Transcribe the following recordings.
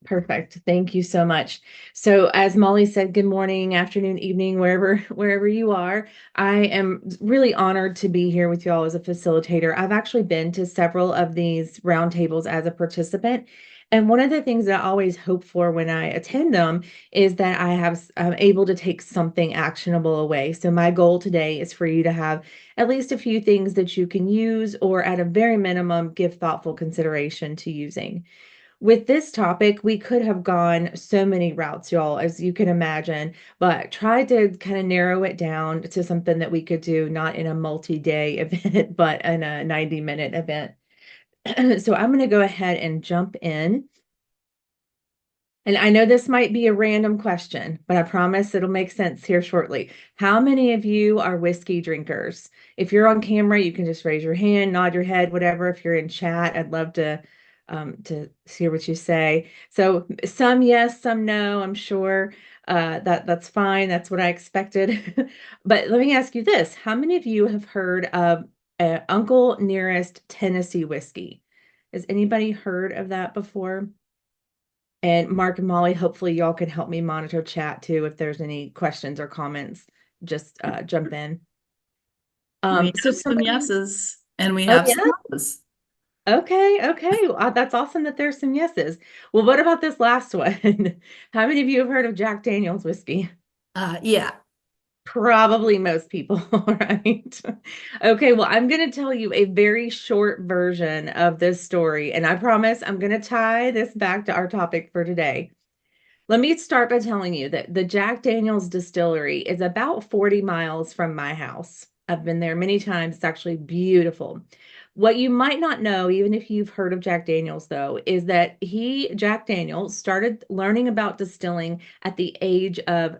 Perfect. Thank you so much. So, as Molly said, good morning, afternoon, evening, wherever you are. I am really honored to be here with you all as a facilitator. I've actually been to several of these roundtables as a participant. And one of the things that I always hope for when I attend them is that I'm able to take something actionable away. So my goal today is for you to have at least a few things that you can use, or at a very minimum, give thoughtful consideration to using. With this topic, we could have gone so many routes, y'all, as you can imagine, but tried to kind of narrow it down to something that we could do not in a multi-day event, but in a 90-minute event. So I'm going to go ahead and jump in. And I know this might be a random question, but I promise it'll make sense here shortly. How many of you are whiskey drinkers? If you're on camera, you can just raise your hand, nod your head, whatever. If you're in chat, I'd love to hear what you say. So some yes, some no. I'm sure that's fine. That's what I expected. But let me ask you this: how many of you have heard of Uncle Nearest Tennessee whiskey? Has anybody heard of that before? And Mark and Molly, hopefully y'all can help me monitor chat too. If there's any questions or comments, just jump in. We So have some somebody, yeses and we oh have some yeah, no's. okay, okay. Well, that's awesome that there's some yeses. Well, what about this last one? How many of you have heard of Jack Daniel's whiskey? Yeah. Probably most people, right? Okay, well, I'm going to tell you a very short version of this story, and I promise I'm going to tie this back to our topic for today. Let me start by telling you that the Jack Daniel's distillery is about 40 miles from my house. I've been there many times. It's actually beautiful. What you might not know, even if you've heard of Jack Daniel's, though, is that Jack Daniels, started learning about distilling at the age of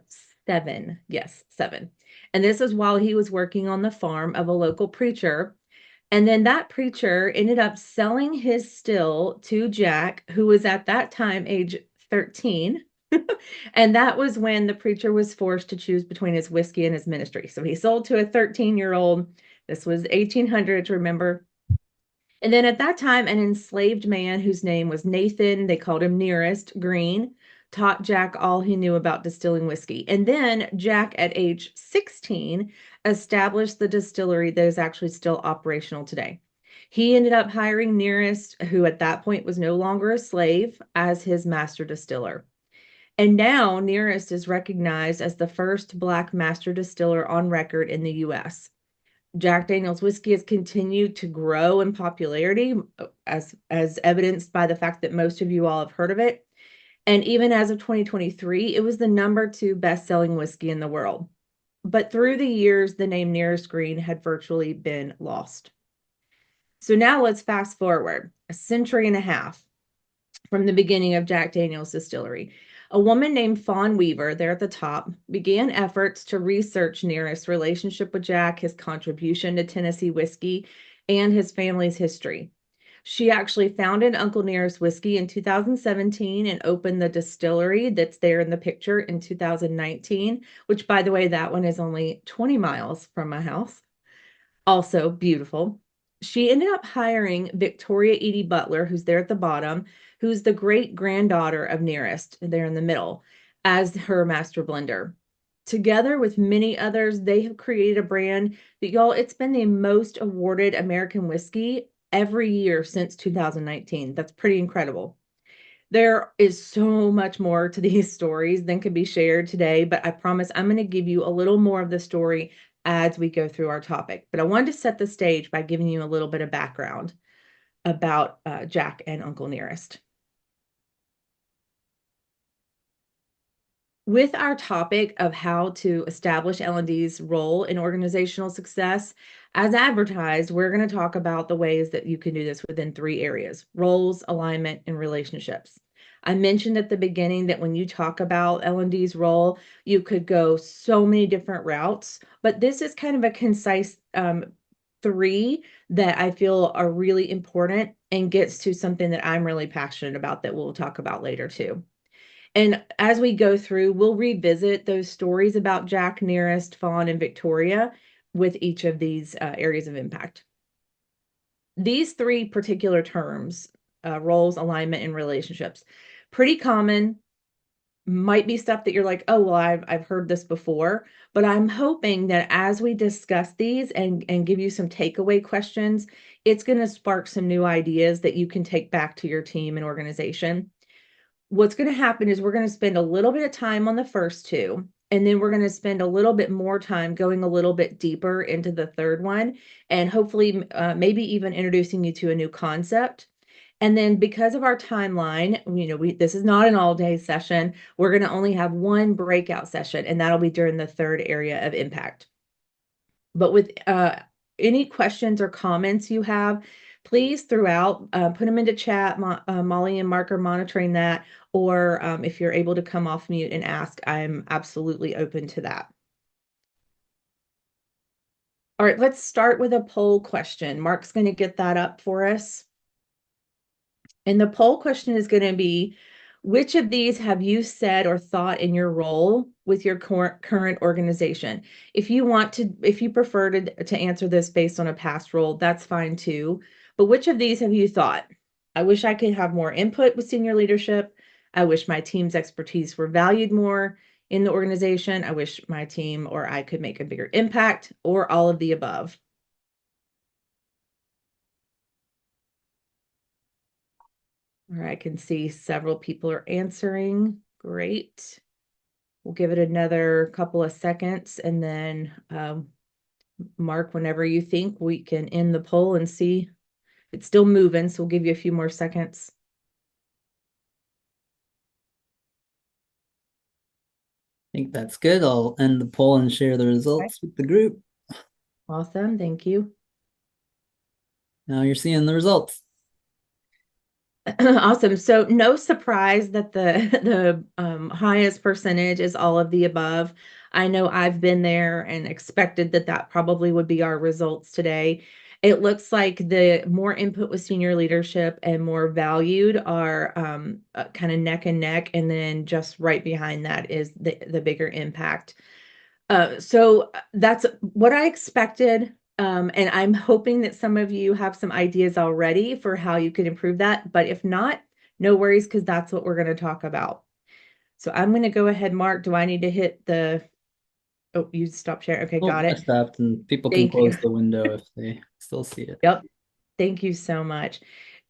7. Yes, 7. And this is while he was working on the farm of a local preacher. And then that preacher ended up selling his still to Jack, who was at that time age 13. And that was when the preacher was forced to choose between his whiskey and his ministry. So he sold to a 13-year-old. This was 1800s, remember? And then at that time, an enslaved man whose name was Nathan, they called him Nearest Green, taught Jack all he knew about distilling whiskey. And then Jack, at age 16, established the distillery that is actually still operational today. He ended up hiring Nearest, who at that point was no longer a slave, as his master distiller. And now Nearest is recognized as the first Black master distiller on record in the US. Jack Daniel's whiskey has continued to grow in popularity, as evidenced by the fact that most of you all have heard of it. And even as of 2023, it was the number 2 best-selling whiskey in the world. But through the years, the name Nearest Green had virtually been lost. So now let's fast forward a century and a half from the beginning of Jack Daniel's distillery. A woman named Fawn Weaver, there at the top, began efforts to research Nearest's relationship with Jack, his contribution to Tennessee whiskey, and his family's history. She actually founded Uncle Nearest Whiskey in 2017 and opened the distillery that's there in the picture in 2019, which, by the way, that one is only 20 miles from my house. Also beautiful. She ended up hiring Victoria Edie Butler, who's there at the bottom, who's the great granddaughter of Nearest, there in the middle, as her master blender. Together with many others, they have created a brand that, y'all, it's been the most awarded American whiskey every year since 2019. That's pretty incredible. There is so much more to these stories than can be shared today, but I promise I'm going to give you a little more of the story as we go through our topic. But I wanted to set the stage by giving you a little bit of background about Jack and Uncle Nearest. With our topic of how to establish L&D's role in organizational success, as advertised, we're going to talk about the ways that you can do this within 3 areas: roles, alignment, and relationships. I mentioned at the beginning that when you talk about L&D's role, you could go so many different routes, but this is kind of a concise 3 that I feel are really important and gets to something that I'm really passionate about that we'll talk about later too. And as we go through, we'll revisit those stories about Jack, Nearest, Fawn, and Victoria with each of these areas of impact. These 3 particular terms, roles, alignment, and relationships, Pretty common, might be stuff that you're like, oh, well, I've heard this before, but I'm hoping that as we discuss these and give you some takeaway questions, it's going to spark some new ideas that you can take back to your team and organization. What's going to happen is we're going to spend a little bit of time on the first two, and then we're going to spend a little bit more time going a little bit deeper into the third one, and hopefully maybe even introducing you to a new concept. And then because of our timeline, this is not an all-day session. We're going to only have one breakout session, and that'll be during the third area of impact. But with any questions or comments you have, please throughout, put them into chat. Molly and Mark are monitoring that. Or if you're able to come off mute and ask, I'm absolutely open to that. All right, let's start with a poll question. Mark's going to get that up for us. And the poll question is going to be, which of these have you said or thought in your role with your current organization? If you prefer to answer this based on a past role, that's fine too. But which of these have you thought? I wish I could have more input with senior leadership. I wish my team's expertise were valued more in the organization. I wish my team or I could make a bigger impact, or all of the above. All right, I can see several people are answering. Great. We'll give it another couple of seconds, and then Mark, whenever you think, we can end the poll and see. It's still moving, so we'll give you a few more seconds. I think that's good. I'll end the poll and share the results with the group. Awesome, thank you. Now you're seeing the results. Awesome. So no surprise that the highest percentage is all of the above. I know I've been there and expected that probably would be our results today. It looks like the more input with senior leadership and more valued are kind of neck and neck, and then just right behind that is the bigger impact. So that's what I expected. And I'm hoping that some of you have some ideas already for how you could improve that. But if not, no worries, because that's what we're going to talk about. So I'm going to go ahead, Mark. Do I need to hit oh, you stopped sharing. Okay, Oh, got I it. stopped, and people can Thank you. close the window if they still see it. Yep. Thank you so much.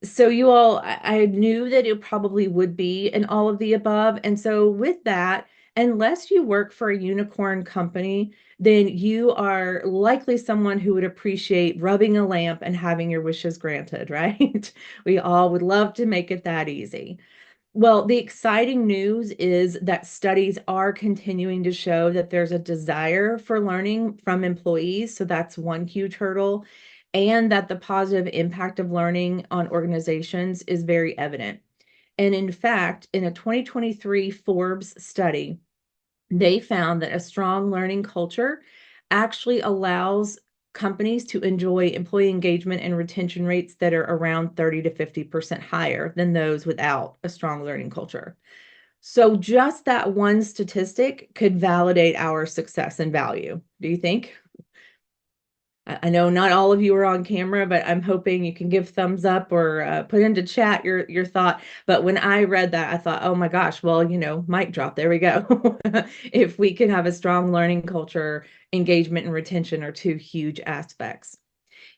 So you all, I knew that it probably would be in all of the above. And so with that, unless you work for a unicorn company, then you are likely someone who would appreciate rubbing a lamp and having your wishes granted, right? We all would love to make it that easy. Well, the exciting news is that studies are continuing to show that there's a desire for learning from employees. So that's one huge hurdle. And that the positive impact of learning on organizations is very evident. And in fact, in a 2023 Forbes study, they found that a strong learning culture actually allows companies to enjoy employee engagement and retention rates that are around 30 to 50% higher than those without a strong learning culture. So just that one statistic could validate our success and value. Do you think? I know not all of you are on camera, but I'm hoping you can give thumbs up or put into chat your thought. But when I read that, I thought, oh my gosh, well, mic drop. There we go. If we can have a strong learning culture, engagement and retention are two huge aspects.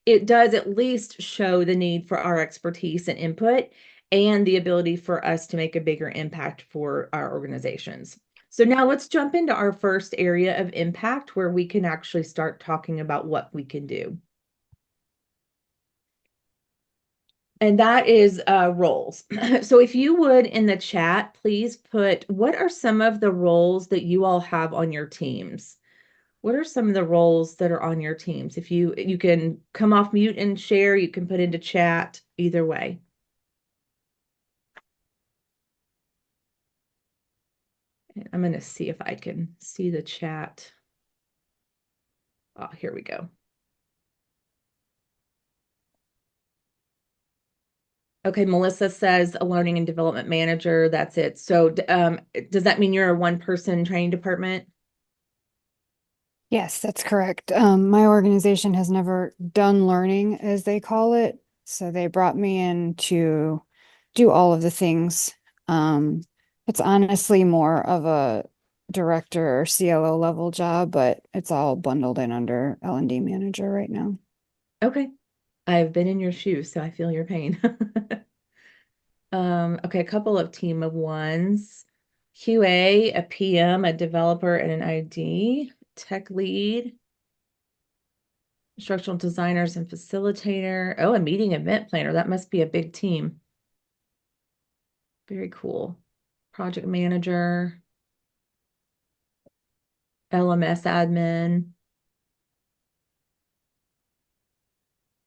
It does at least show the need for our expertise and input and the ability for us to make a bigger impact for our organizations. So now let's jump into our first area of impact where we can actually start talking about what we can do. And that is roles. So if you would in the chat, please put what are some of the roles that you all have on your teams? What are some of the roles that are on your teams? If you can come off mute and share, you can put into chat, either way. I'm going to see if I can see the chat. Oh, here we go. Okay, Melissa says a learning and development manager. That's it. So does that mean you're a one-person training department? Yes, that's correct. My organization has never done learning, as they call it. So they brought me in to do all of the things It's honestly more of a director or CLO level job, but it's all bundled in under L&D manager right now. Okay. I've been in your shoes, so I feel your pain. Okay, a couple of team of ones. QA, a PM, a developer, and an ID, tech lead, instructional designers and facilitator. Oh, a meeting event planner. That must be a big team. Very cool. Project manager, LMS admin.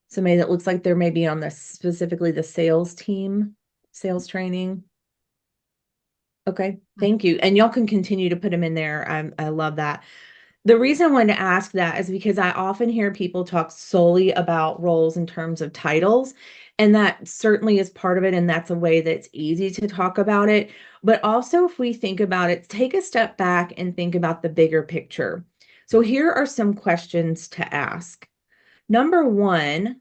Somebody that looks like they're maybe on the specifically the sales team, sales training. Okay, thank you. And y'all can continue to put them in there. I love that. The reason I wanted to ask that is because I often hear people talk solely about roles in terms of titles, and that certainly is part of it, and that's a way that's easy to talk about it. But also, if we think about it, take a step back and think about the bigger picture. So here are some questions to ask. Number one,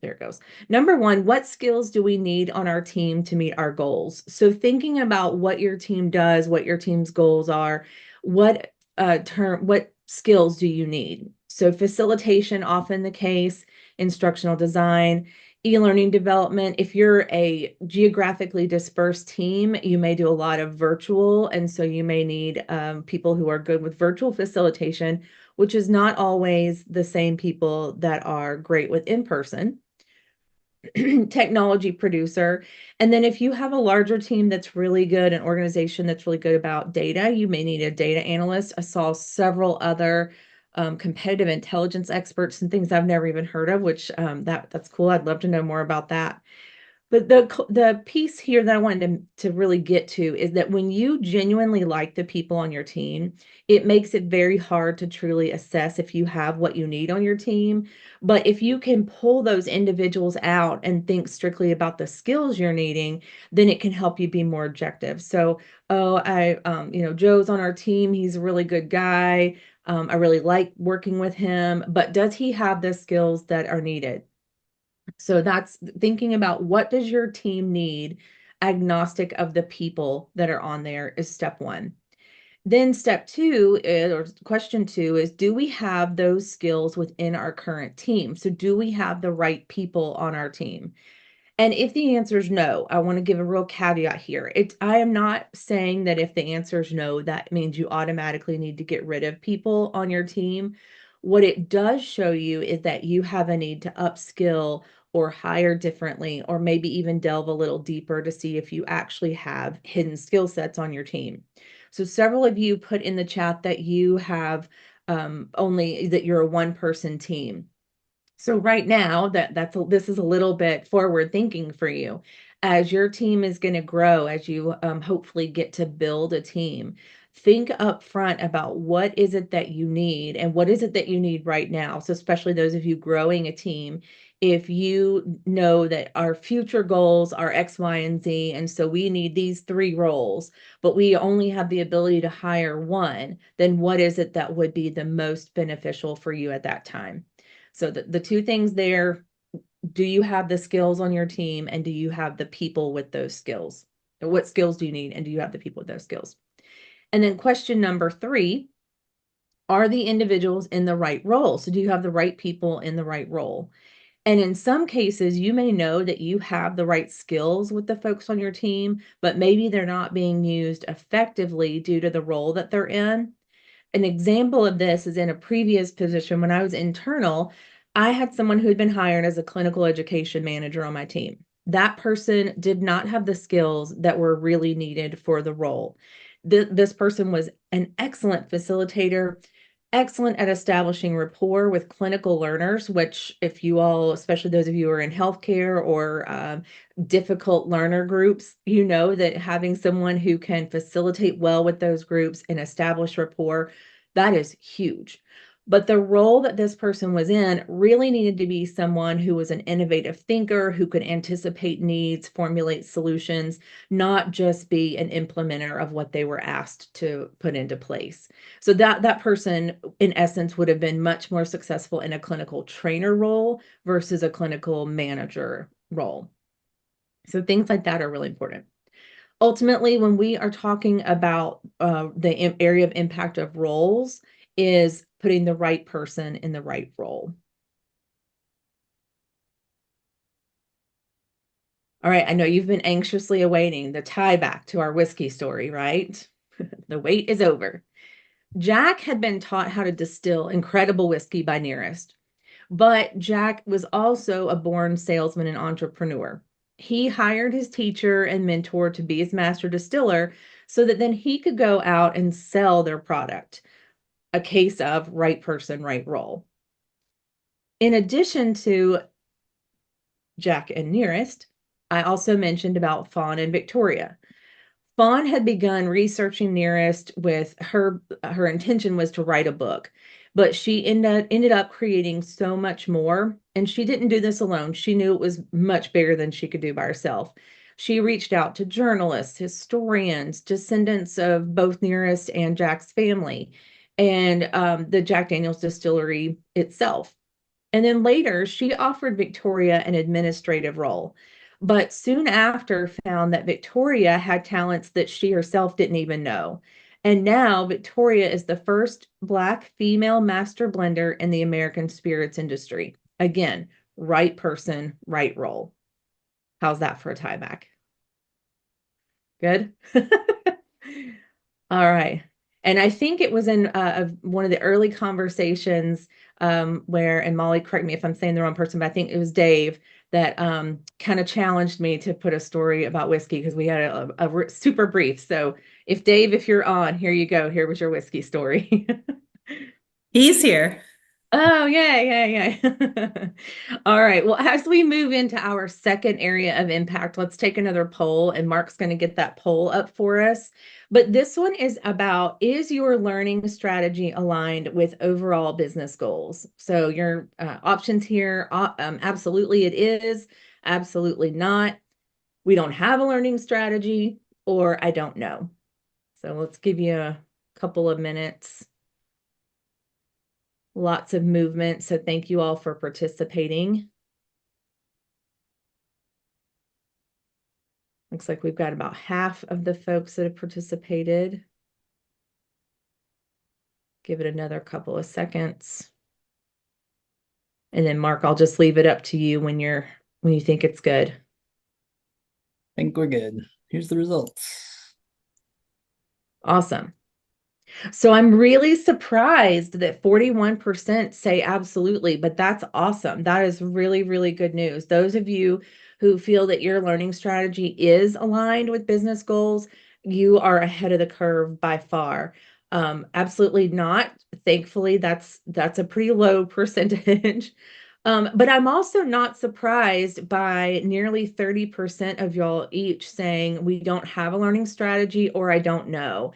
there it goes. Number one, what skills do we need on our team to meet our goals? So thinking about what your team does, what your team's goals are, what what skills do you need? So facilitation, often the case, instructional design, e-learning development. If you're a geographically dispersed team, you may do a lot of virtual, and so you may need people who are good with virtual facilitation, which is not always the same people that are great with in-person. Technology producer. And then if you have a larger team that's really good, an organization that's really good about data, you may need a data analyst. I saw several other competitive intelligence experts and things I've never even heard of, which that's cool. I'd love to know more about that. But the piece here that I wanted to really get to is that when you genuinely like the people on your team, it makes it very hard to truly assess if you have what you need on your team. But if you can pull those individuals out and think strictly about the skills you're needing, then it can help you be more objective. So, oh, Joe's on our team. He's a really good guy. I really like working with him, but does he have the skills that are needed? So that's thinking about what does your team need, agnostic of the people that are on there is step one. Then step two is, or question two is, do we have those skills within our current team? So do we have the right people on our team? And if the answer is no, I want to give a real caveat here. I am not saying that if the answer is no, that means you automatically need to get rid of people on your team. What it does show you is that you have a need to upskill or hire differently, or maybe even delve a little deeper to see if you actually have hidden skill sets on your team. So several of you put in the chat that you have only that you're a one-person team. So right now this is a little bit forward thinking for you. As your team is going to grow, as you hopefully get to build a team, think up front about what is it that you need and what is it that you need right now. So especially those of you growing a team, if you know that our future goals are X, Y, and Z, and so we need these 3 roles, but we only have the ability to hire one, then what is it that would be the most beneficial for you at that time? So the 2 things there, do you have the skills on your team and do you have the people with those skills? Or what skills do you need and do you have the people with those skills? And then question number 3, are the individuals in the right role? So do you have the right people in the right role? And in some cases, you may know that you have the right skills with the folks on your team, but maybe they're not being used effectively due to the role that they're in. An example of this is in a previous position when I was internal, I had someone who had been hired as a clinical education manager on my team. That person did not have the skills that were really needed for the role. This person was an excellent facilitator, excellent at establishing rapport with clinical learners, which if you all, especially those of you who are in healthcare or difficult learner groups, you know that having someone who can facilitate well with those groups and establish rapport, that is huge. But the role that this person was in really needed to be someone who was an innovative thinker, who could anticipate needs, formulate solutions, not just be an implementer of what they were asked to put into place. So that person, in essence, would have been much more successful in a clinical trainer role versus a clinical manager role. So things like that are really important. Ultimately, when we are talking about the area of impact of roles, is putting the right person in the right role. All right, I know you've been anxiously awaiting the tie back to our whiskey story, right? The wait is over. Jack had been taught how to distill incredible whiskey by Nearest, but Jack was also a born salesman and entrepreneur. He hired his teacher and mentor to be his master distiller so that then he could go out and sell their product. A case of right person, right role. In addition to Jack and Nearest, I also mentioned about Fawn and Victoria. Fawn had begun researching Nearest with her intention was to write a book, but she ended up creating so much more. And she didn't do this alone. She knew it was much bigger than she could do by herself. She reached out to journalists, historians, descendants of both Nearest and Jack's family, and the Jack Daniel's distillery itself. And then later, she offered Victoria an administrative role, but soon after found that Victoria had talents that she herself didn't even know. And now Victoria is the first Black female master blender in the American spirits industry. Again, right person, right role. How's that for a tie back? Good. All right. And I think it was in one of the early conversations where, and Molly, correct me if I'm saying the wrong person, but I think it was Dave that kind of challenged me to put a story about whiskey because we had a super brief. So if Dave, if you're on, here you go. Here was your whiskey story. He's here. Oh, yeah. All right. Well, as we move into our second area of impact, let's take another poll, and Mark's going to get that poll up for us. But this one is about, is your learning strategy aligned with overall business goals? So your options here, absolutely it is, absolutely not. We don't have a learning strategy, or I don't know. So let's give you a couple of minutes. Lots of movement, so thank you all for participating. Looks like we've got about half of the folks that have participated. Give it another couple of seconds. And then Mark, I'll just leave it up to you when you think it's good. I think we're good. Here's the results. Awesome. So I'm really surprised that 41% say absolutely, but that's awesome. That is really, really good news. Those of you who feel that your learning strategy is aligned with business goals, you are ahead of the curve by far. Absolutely not. Thankfully, that's a pretty low percentage. But I'm also not surprised by nearly 30% of y'all each saying we don't have a learning strategy or I don't know.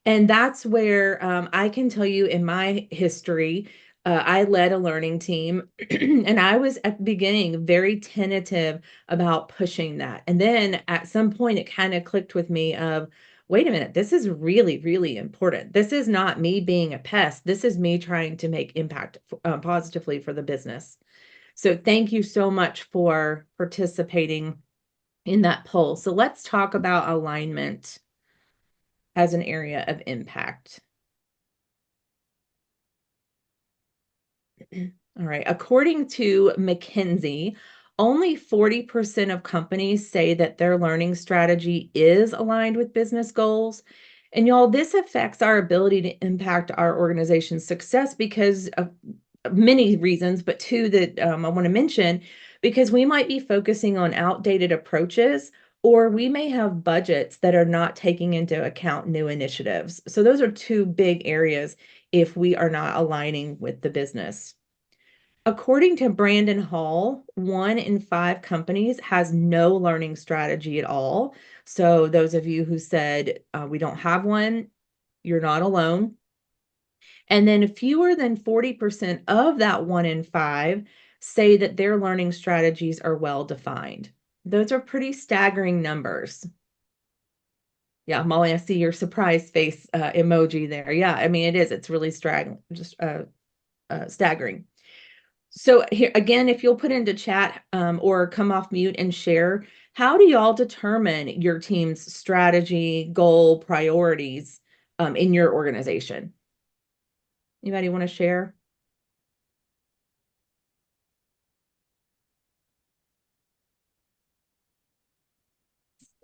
And that's where I can tell you in my history, I led a learning team and I was at the beginning very tentative about pushing that. And then at some point, it kind of clicked with me of, wait a minute, this is really, really important. This is not me being a pest. This is me trying to make impact positively for the business. So thank you so much for participating in that poll. So let's talk about alignment as an area of impact. All right. According to McKinsey, only 40% of companies say that their learning strategy is aligned with business goals. And y'all, this affects our ability to impact our organization's success because of many reasons, but two that I want to mention, because we might be focusing on outdated approaches, or we may have budgets that are not taking into account new initiatives. So those are two big areas if we are not aligning with the business. According to Brandon Hall, 1 in 5 companies has no learning strategy at all. So those of you who said we don't have one, you're not alone. And then fewer than 40% of that 1 in 5 say that their learning strategies are well defined. Those are pretty staggering numbers. Yeah, Molly, I see your surprise face emoji there. Yeah, I mean, it is. It's really staggering. So here again, if you'll put into chat or come off mute and share, how do y'all determine your team's strategy, goal, priorities in your organization? Anybody want to share?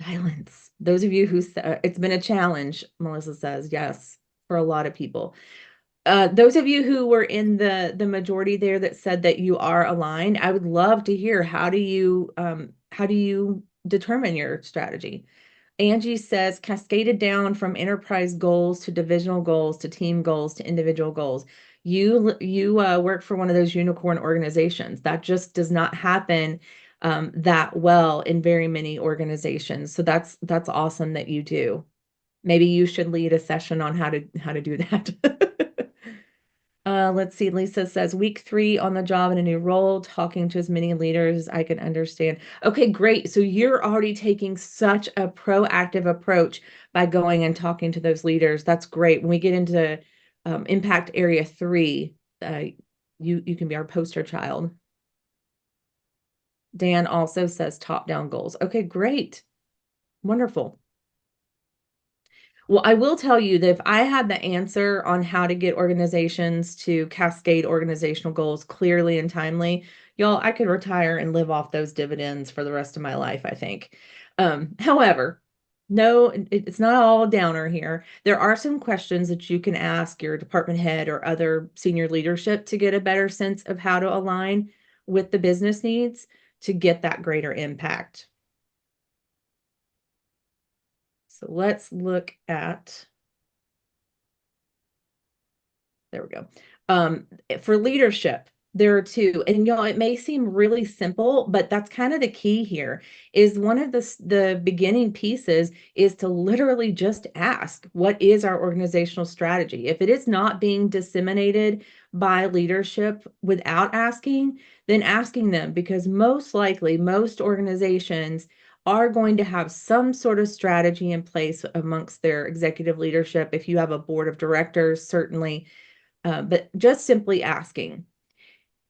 Silence. Those of you who it's been a challenge, Melissa says, yes, for a lot of people. Those of you who were in the majority there that said that you are aligned, I would love to hear how do you determine your strategy? Angie says cascaded down from enterprise goals to divisional goals to team goals to individual goals. You work for one of those unicorn organizations. That just does not happen that well in very many organizations. So that's awesome that you do. Maybe you should lead a session on how to do that. Let's see. Lisa says week 3 on the job in a new role, talking to as many leaders as I can understand. Okay, great. So you're already taking such a proactive approach by going and talking to those leaders. That's great. When we get into impact area 3, you can be our poster child. Dan also says top-down goals. Okay, great. Wonderful. Well, I will tell you that if I had the answer on how to get organizations to cascade organizational goals clearly and timely, y'all, I could retire and live off those dividends for the rest of my life, I think. However, no, it's not all downer here. There are some questions that you can ask your department head or other senior leadership to get a better sense of how to align with the business needs to get that greater impact. So let's look at, there we go. For leadership, there are two, and y'all, it may seem really simple, but that's kind of the key here. Is one of the beginning pieces is to literally just ask, what is our organizational strategy? If it is not being disseminated by leadership without asking, then asking them, because most likely most organizations are going to have some sort of strategy in place amongst their executive leadership. If you have a board of directors, certainly, but just simply asking.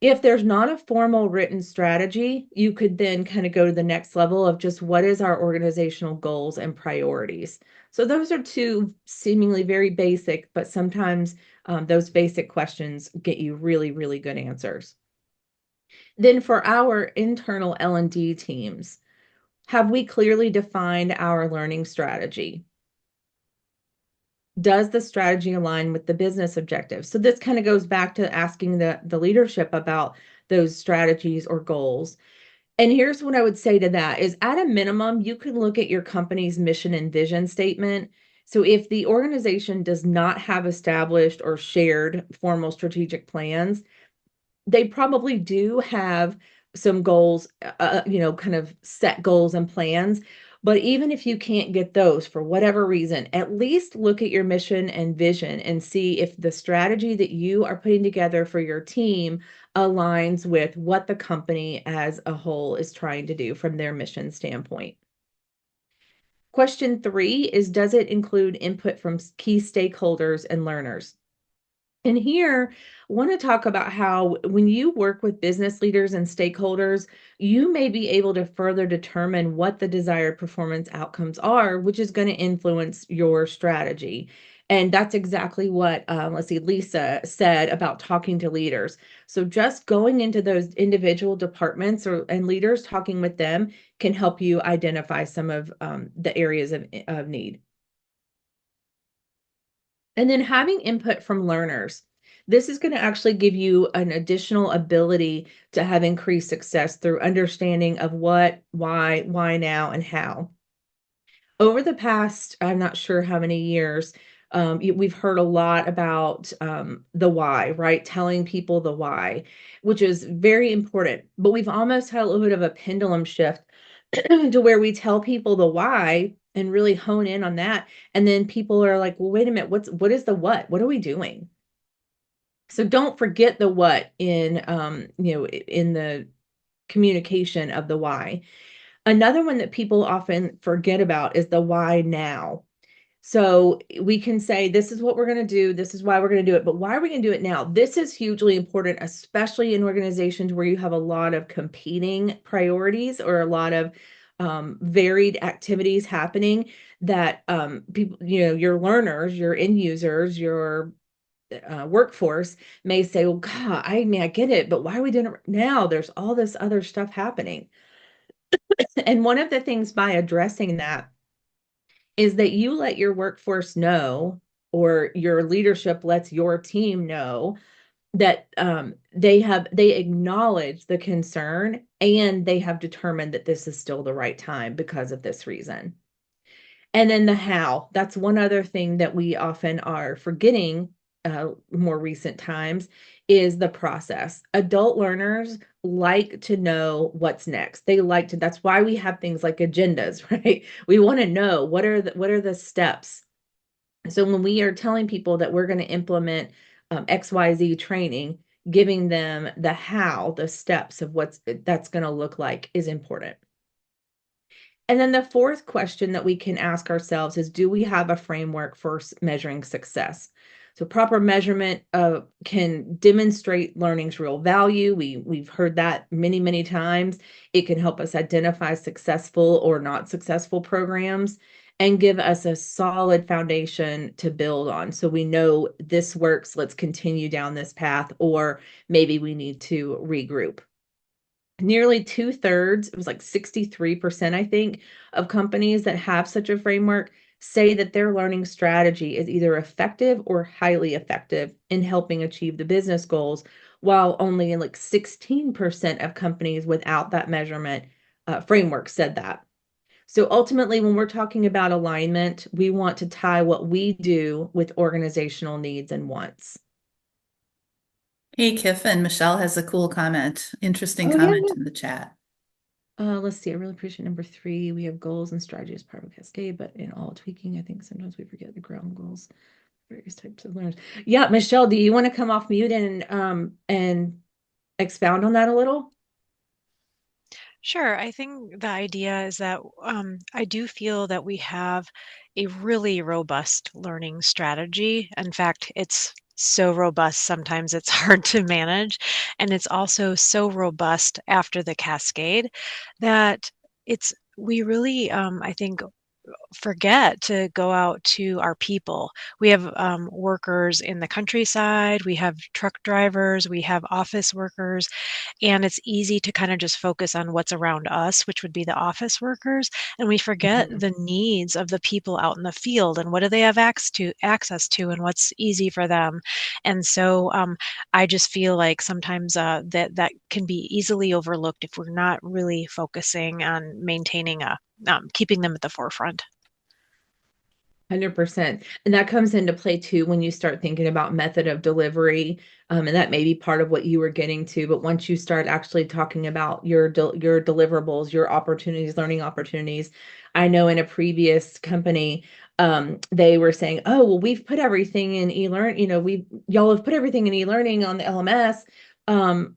If there's not a formal written strategy, you could then kind of go to the next level of just what is our organizational goals and priorities. So those are two seemingly very basic, but sometimes those basic questions get you really, really good answers. Then for our internal L&D teams, have we clearly defined our learning strategy? Does the strategy align with the business objectives? So this kind of goes back to asking the leadership about those strategies or goals. And here's what I would say to that is at a minimum, you can look at your company's mission and vision statement. So if the organization does not have established or shared formal strategic plans, they probably do have some goals, kind of set goals and plans. But even if you can't get those for whatever reason, at least look at your mission and vision and see if the strategy that you are putting together for your team aligns with what the company as a whole is trying to do from their mission standpoint. Question 3 is, does it include input from key stakeholders and learners? And here, I want to talk about how when you work with business leaders and stakeholders, you may be able to further determine what the desired performance outcomes are, which is going to influence your strategy. And that's exactly what, let's see, Lisa said about talking to leaders. So just going into those individual departments and leaders, talking with them can help you identify some of the areas of need. And then having input from learners. This is going to actually give you an additional ability to have increased success through understanding of what, why now, and how. Over the past, I'm not sure how many years, we've heard a lot about the why, right? Telling people the why, which is very important. But we've almost had a little bit of a pendulum shift to where we tell people the why and really hone in on that. And then people are like, well, wait a minute, what is the what? What are we doing? So don't forget the what in the communication of the why. Another one that people often forget about is the why now. So we can say, this is what we're going to do. This is why we're going to do it. But why are we going to do it now? This is hugely important, especially in organizations where you have a lot of competing priorities or a lot of varied activities happening that people, your learners, your end users, your workforce may say, well, God, I mean, I get it, but why are we doing it now? There's all this other stuff happening. And one of the things by addressing that is that you let your workforce know, or your leadership lets your team know that they acknowledge the concern and they have determined that this is still the right time because of this reason. And then the how, that's one other thing that we often are forgetting more recent times, is the process. Adult learners like to know what's next. They like to, that's why we have things like agendas, right? We want to know what are the steps. So when we are telling people that we're going to implement XYZ training, giving them the how, the steps of what's that's going to look like is important. And then the fourth question that we can ask ourselves is, do we have a framework for measuring success? So proper measurement can demonstrate learning's real value. We've heard that many, many times. It can help us identify successful or not successful programs and give us a solid foundation to build on. So we know this works, let's continue down this path, or maybe we need to regroup. Nearly 2/3, it was like 63%, I think, of companies that have such a framework say that their learning strategy is either effective or highly effective in helping achieve the business goals, while only in like 16% of companies without that measurement framework said that. So ultimately, when we're talking about alignment, we want to tie what we do with organizational needs and wants. Hey, Kiffin, Michelle has a cool comment. Interesting Oh, yeah, comment yeah. in the chat. Let's see. I really appreciate number 3. We have goals and strategy as part of a cascade, but in all tweaking, I think sometimes we forget the ground goals, various types of learners. Yeah, Michelle, do you want to come off mute and expound on that a little? Sure. I think the idea is that I do feel that we have a really robust learning strategy. In fact, it's so robust, sometimes it's hard to manage. And it's also so robust after the cascade that we really, I think, forget to go out to our people. We have workers in the countryside, we have truck drivers, we have office workers, and it's easy to kind of just focus on what's around us, which would be the office workers, and we forget Mhm. the needs of the people out in the field and what do they have access to and what's easy for them. And so I just feel like sometimes that can be easily overlooked if we're not really focusing on maintaining keeping them at the forefront. 100%. And that comes into play too when you start thinking about method of delivery. And that may be part of what you were getting to. But once you start actually talking about your deliverables, your opportunities, learning opportunities, I know in a previous company, they were saying, "Oh, well, we've put everything in e-learn. Y'all have put everything in e-learning on the LMS.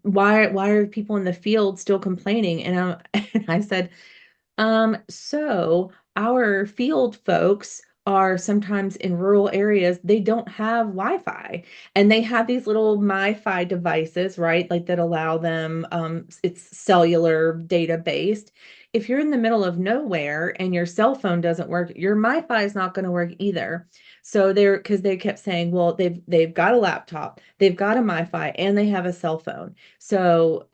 Why are people in the field still complaining?" And and I said, so our field folks are sometimes in rural areas, they don't have Wi-Fi, and they have these little MiFi devices, right? Like that allow them, it's cellular data based. If you're in the middle of nowhere and your cell phone doesn't work, your MiFi is not going to work either. So because they kept saying, well, they've got a laptop, they've got a MiFi, and they have a cell phone. So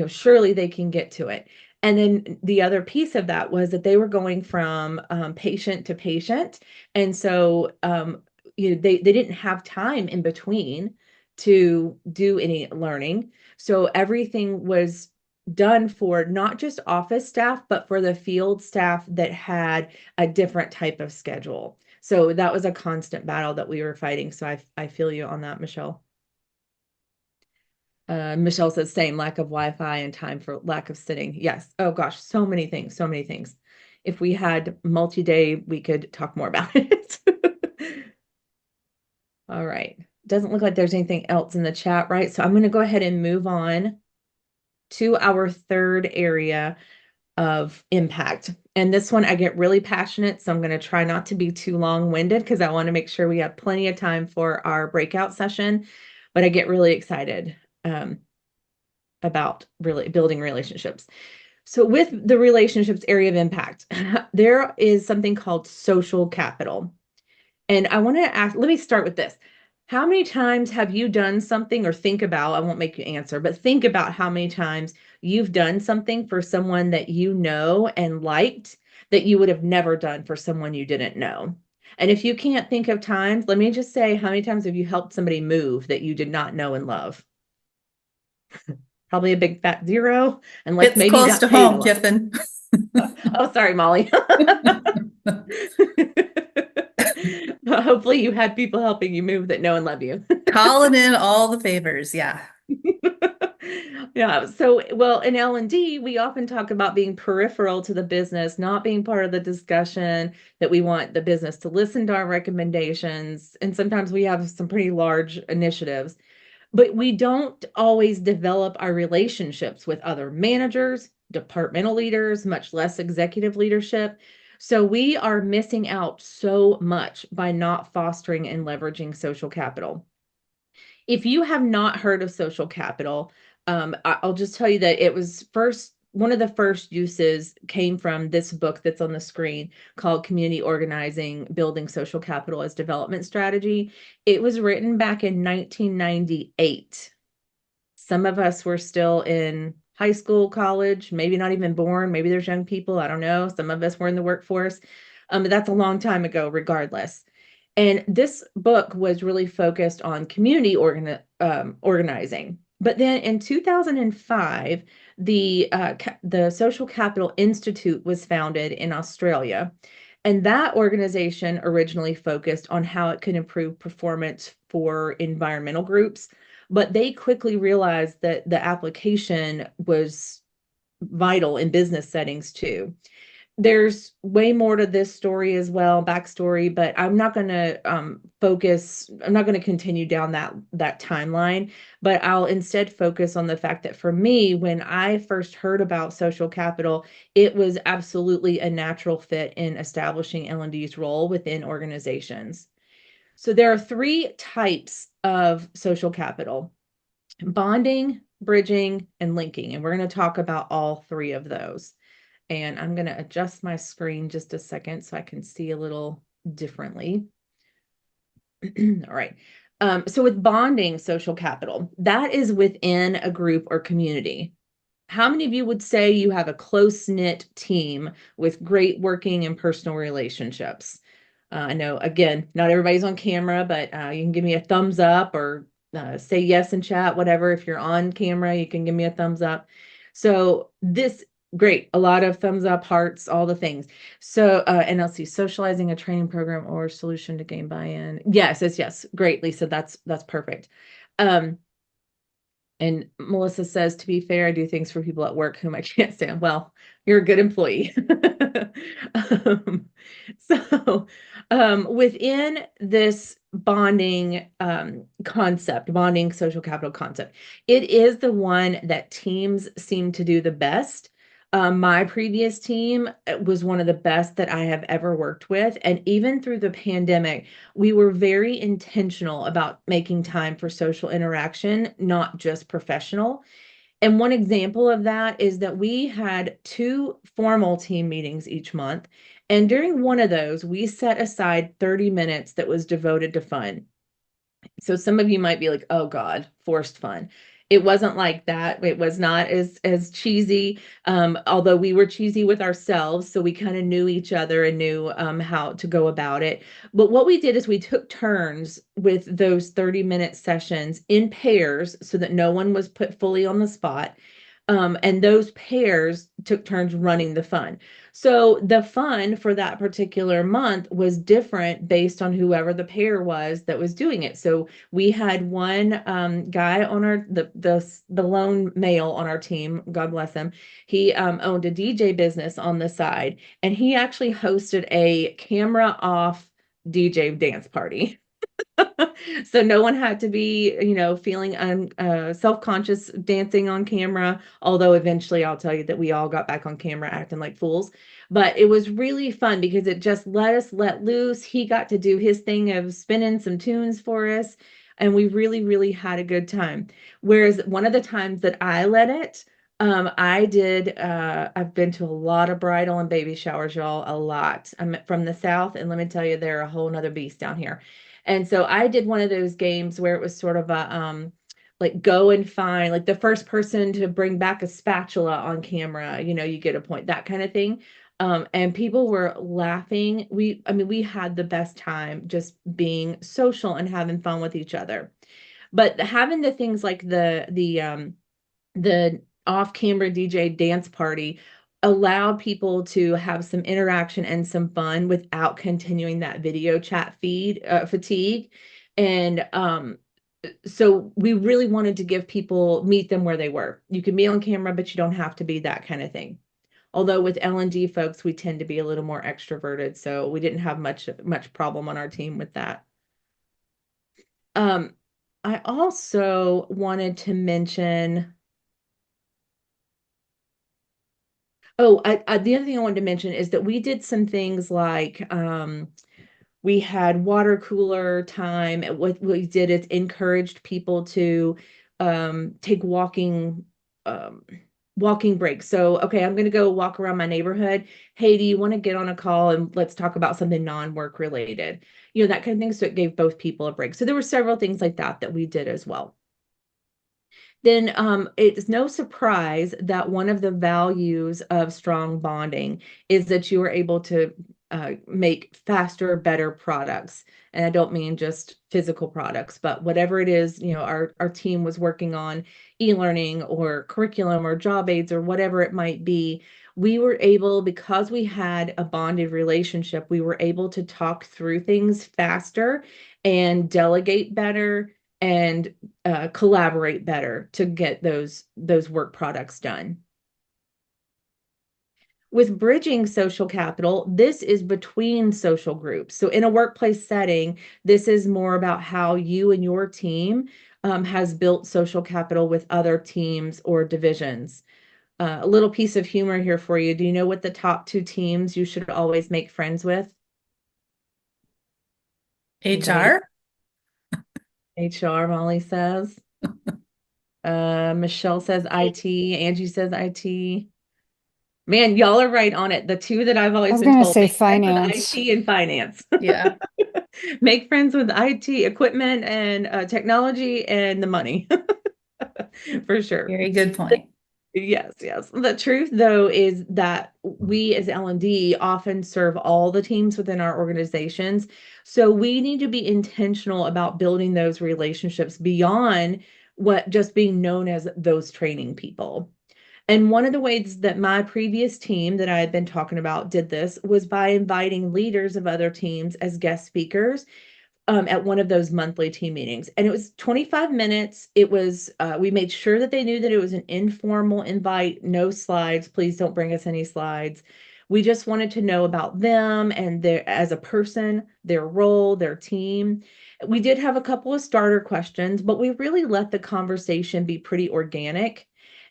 surely they can get to it. And then the other piece of that was that they were going from patient to patient. And so they didn't have time in between to do any learning. So everything was done for not just office staff, but for the field staff that had a different type of schedule. So that was a constant battle that we were fighting. So I feel you on that, Michelle. Michelle says same, lack of Wi-Fi and time for lack of sitting. Yes. Oh gosh, so many things, so many things. If we had multi-day, we could talk more about it. All right. Doesn't look like there's anything else in the chat, right? So I'm going to go ahead and move on to our third area. of impact. And this one, I get really passionate, so I'm going to try not to be too long-winded because I want to make sure we have plenty of time for our breakout session. But I get really excited about really building relationships. So with the relationships area of impact, there is something called social capital. And I want to ask, let me start with this. How many times have you done something, or think about, I won't make you answer, but think about how many times you've done something for someone that you know and liked that you would have never done for someone you didn't know. And if you can't think of times, let me just say, how many times have you helped somebody move that you did not know and love? Probably a big fat zero, unless It's maybe you close got to paid a home, lot. Kiffin. Oh, sorry, Molly. Hopefully you had people helping you move that know and love you. Calling in all the favors. Yeah. Yeah. So, well, in L&D, we often talk about being peripheral to the business, not being part of the discussion, that we want the business to listen to our recommendations. And sometimes we have some pretty large initiatives, but we don't always develop our relationships with other managers, departmental leaders, much less executive leadership. So we are missing out so much by not fostering and leveraging social capital. If you have not heard of social capital, I'll just tell you that it was first, one of the first uses came from this book that's on the screen called Community Organizing, Building Social Capital as Development Strategy. It was written back in 1998. Some of us were still in high school, college, maybe not even born. Maybe there's young people. I don't know. Some of us were in the workforce. But that's a long time ago, regardless. And this book was really focused on community organizing. But then in 2005, the Social Capital Institute was founded in Australia. And that organization originally focused on how it could improve performance for environmental groups, but they quickly realized that the application was vital in business settings too. There's way more to this story as well, backstory, but I'm not going to I'm not going to continue down that timeline, but I'll instead focus on the fact that for me, when I first heard about social capital, it was absolutely a natural fit in establishing L&D's role within organizations. So there are three types of social capital: bonding, bridging, and linking. And we're going to talk about all three of those. And I'm going to adjust my screen just a second so I can see a little differently. All right. So with bonding social capital, that is within a group or community. How many of you would say you have a close-knit team with great working and personal relationships? I know, again, not everybody's on camera, but you can give me a thumbs up or say yes in chat, whatever. If you're on camera, you can give me a thumbs up. So this, great, a lot of thumbs up, hearts, all the things. So, and let's see, socializing a training program or solution to gain buy-in. Yes, yes. Great, Lisa, that's perfect. And Melissa says, to be fair, I do things for people at work whom I can't stand. Well, you're a good employee. So within this bonding concept, bonding social capital concept, it is the one that teams seem to do the best. My previous team was one of the best that I have ever worked with. And even through the pandemic, we were very intentional about making time for social interaction, not just professional. And one example of that is that we had 2 formal team meetings each month. And during one of those, we set aside 30 minutes that was devoted to fun. So some of you might be like, oh God, forced fun. It wasn't like that. It was not as cheesy, although we were cheesy with ourselves. So we kind of knew each other and knew how to go about it. But what we did is we took turns with those 30-minute sessions in pairs so that no one was put fully on the spot. And those pairs took turns running the fun. So the fun for that particular month was different based on whoever the pair was that was doing it. So we had one guy on our the lone male on our team, God bless him. He owned a DJ business on the side, and he actually hosted a camera off DJ dance party. So no one had to be, feeling self-conscious dancing on camera, although eventually I'll tell you that we all got back on camera acting like fools. But it was really fun because it just let us let loose. He got to do his thing of spinning some tunes for us, and we really, really had a good time. Whereas one of the times that I led it, I've been to a lot of bridal and baby showers, y'all, a lot. I'm from the South, and let me tell you, they're a whole nother beast down here. And so I did one of those games where it was sort of a like go and find like the first person to bring back a spatula on camera, you get a point, that kind of thing. And people were laughing. I mean, we had the best time just being social and having fun with each other. But having the things like the off-camera DJ dance party allowed people to have some interaction and some fun without continuing that video chat feed fatigue. And so we really wanted to give people, meet them where they were. You can be on camera, but you don't have to be, that kind of thing. Although with L&D folks, we tend to be a little more extroverted, so we didn't have much problem on our team with that. I also wanted to mention, the other thing I wanted to mention is that we did some things like we had water cooler time. What we did is encouraged people to take walking breaks. So, okay, I'm going to go walk around my neighborhood. Hey, do you want to get on a call and let's talk about something non-work related? That kind of thing. So it gave both people a break. So there were several things like that we did as well. Then it's no surprise that one of the values of strong bonding is that you are able to make faster, better products. And I don't mean just physical products, but whatever it is, our team was working on e-learning or curriculum or job aids or whatever it might be. We were able, because we had a bonded relationship, we were able to talk through things faster and delegate better and collaborate better to get those work products done. With bridging social capital, this is between social groups. So in a workplace setting, this is more about how you and your team has built social capital with other teams or divisions. A little piece of humor here for you. Do you know what the top two teams you should always make friends with? HR? HR, Molly says. Michelle says IT. Angie says IT. Man, y'all are right on it. The two that I've I always was been gonna told, say make friends with finance. IT and finance. Yeah. Make friends with IT, equipment, and technology, and the money. For sure. Very good point. Yes, yes. The truth, though, is that we as L&D often serve all the teams within our organizations. So we need to be intentional about building those relationships beyond what just being known as those training people. And one of the ways that my previous team that I had been talking about did this was by inviting leaders of other teams as guest speakers at one of those monthly team meetings. And it was 25 minutes. It was, we made sure that they knew that it was an informal invite, no slides. Please don't bring us any slides. We just wanted to know about them and their, as a person, their role, their team. We did have a couple of starter questions, but we really let the conversation be pretty organic.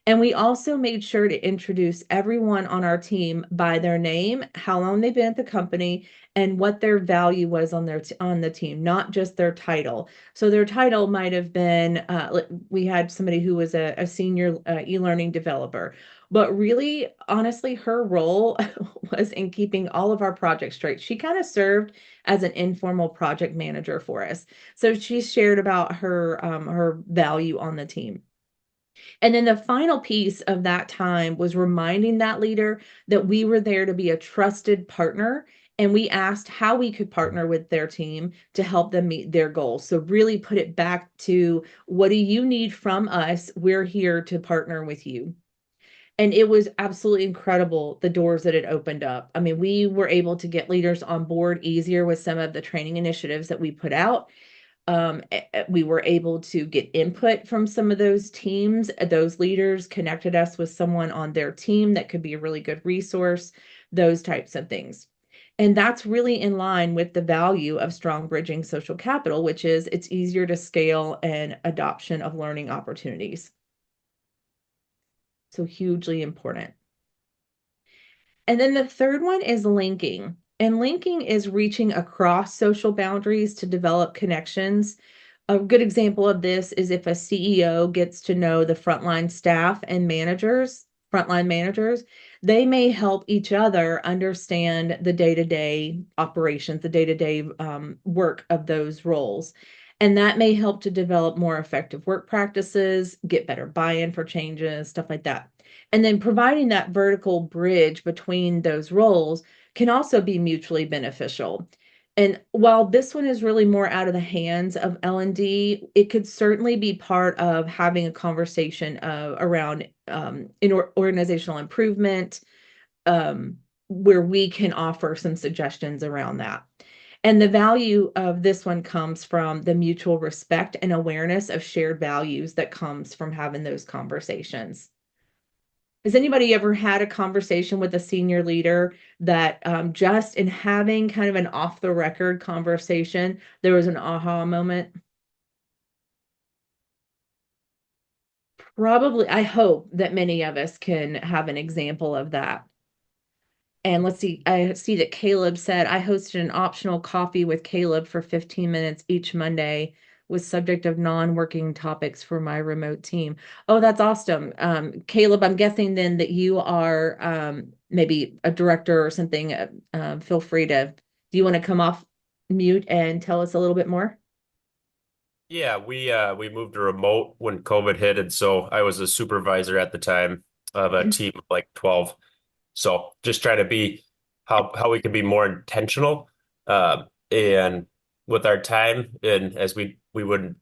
And we also made sure to introduce everyone on our team by their name, how long they've been at the company, and what their value was on on the team, not just their title. So their title might have been, we had somebody who was a senior e-learning developer, but really, honestly, her role was in keeping all of our projects straight. She kind of served as an informal project manager for us. So she shared about her value on the team. And then the final piece of that time was reminding that leader that we were there to be a trusted partner. And we asked how we could partner with their team to help them meet their goals. So really put it back to, what do you need from us? We're here to partner with you. And it was absolutely incredible, the doors that it opened up. I mean, we were able to get leaders on board easier with some of the training initiatives that we put out. We were able to get input from some of those teams. Those leaders connected us with someone on their team that could be a really good resource, those types of things. And that's really in line with the value of strong bridging social capital, which is it's easier to scale and adoption of learning opportunities. So hugely important. And then the third one is linking. And linking is reaching across social boundaries to develop connections. A good example of this is if a CEO gets to know the frontline staff and frontline managers, they may help each other understand the day-to-day operations, the day-to-day work of those roles. And that may help to develop more effective work practices, get better buy-in for changes, stuff like that. And then providing that vertical bridge between those roles can also be mutually beneficial. And while this one is really more out of the hands of L&D, it could certainly be part of having a conversation around organizational improvement, where we can offer some suggestions around that. And the value of this one comes from the mutual respect and awareness of shared values that comes from having those conversations. Has anybody ever had a conversation with a senior leader that just in having kind of an off the record conversation, there was an aha moment? Probably, I hope that many of us can have an example of that. And let's see, I see that Caleb said, I hosted an optional coffee with Caleb for 15 minutes each Monday with subject of non-working topics for my remote team. Oh, that's awesome. Caleb, I'm guessing then that you are maybe a director or something. Feel free to, do you want to come off mute and tell us a little bit more? Yeah, we moved to remote when COVID hit, and so I was a supervisor at the time of a team of like 12. So just trying to be how we can be more intentional and with our time, and as we would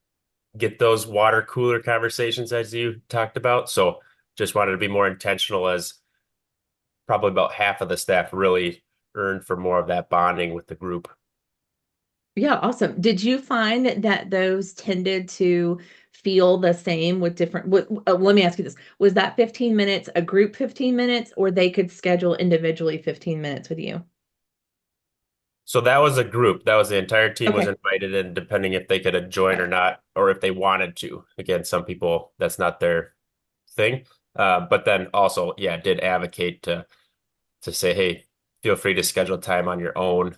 get those water cooler conversations as you talked about. So just wanted to be more intentional, as probably about half of the staff really earned for more of that bonding with the group. Yeah, awesome. Did you find that those tended to feel the same with different, let me ask you this. Was that 15 minutes a group 15 minutes, or they could schedule individually 15 minutes with you? So that was a group. That was the entire team was Okay. invited in, depending if they could join or not, or if they wanted to. Again, some people that's not their thing. But then also, yeah, did advocate to say, hey, feel free to schedule time on your own,